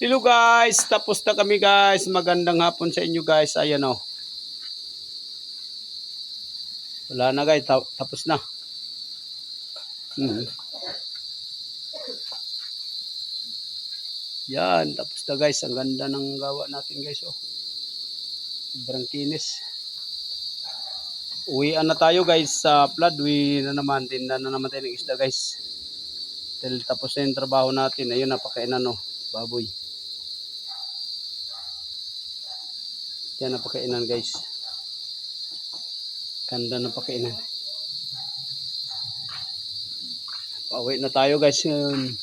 Hello guys, tapos na kami guys. Magandang hapon sa inyo guys. Ayan o. Wala na guys, tapos na. Hmm. Yan, tapos na guys. Ang ganda ng gawa natin guys oh. Sobrang kinis. Uwian na tayo guys sa flood. Uwi na naman, tinda na naman tayo ng isda guys. Dahil tapos na yung trabaho natin. Ayun, napakainan oh, baboy. Yan, napakainan guys. Ganda ng pakainan. Pauwi na tayo guys ngayon.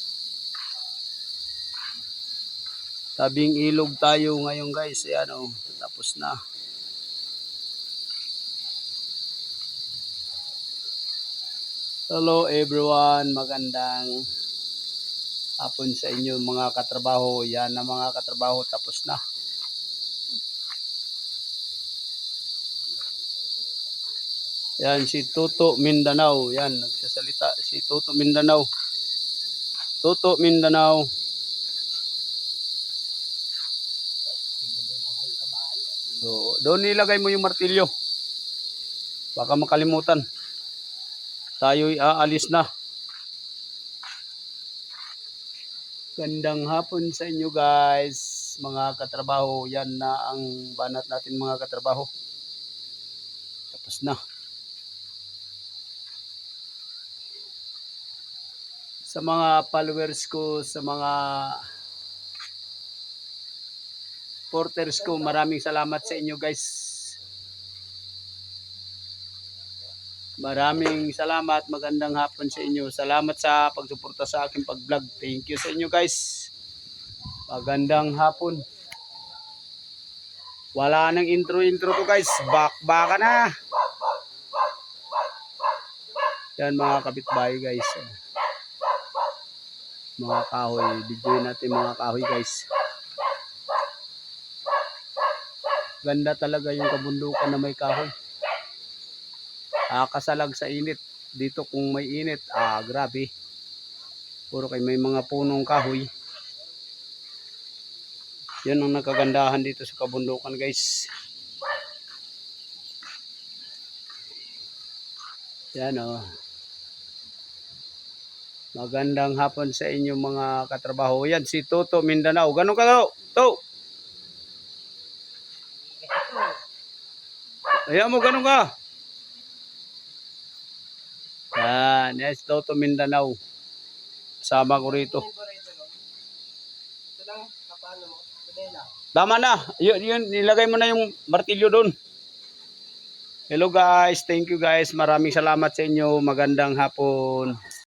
Tabing ilog tayo ngayon guys. Ayan o, tapos na. Hello everyone, magandang hapon sa inyo mga katrabaho. Yan na mga katrabaho, tapos na. Yan si Toto Mindanao. Yan, nagsasalita si Toto Mindanao. Toto Mindanao. So, doon nilagay mo yung martilyo. Baka makalimutan. Tayo'y aalis na. Gandang hapon sa inyo guys, mga katrabaho. Yan na ang banat natin mga katrabaho. Tapos na. Sa mga followers ko, sa mga supporters ko, maraming salamat sa inyo guys. Maraming salamat, magandang hapon sa inyo. Salamat sa pagsuporta sa aking pag-vlog. Thank you sa inyo guys. Magandang hapon. Wala nang intro to guys. Baka na. Yan mga kapitbahay guys. Mga kahoy. Videoin natin mga kahoy guys. Ganda talaga yung kabundukan na may kahoy. Kasalag sa init. Dito kung may init, grabe. Puro kay may mga punong kahoy. Yan ang nakagandahan dito sa kabundukan guys. Yan o. Magandang hapon sa inyo mga katrabaho. Yan si Toto Mindanao. Ganun ka daw? To. Ayan mo, ganun ka. Yan. Yes, Toto Mindanao. Kasama ko rito. Tama na. Yun, nilagay mo na yung martilyo doon. Hello guys. Thank you guys. Maraming salamat sa inyo. Magandang hapon.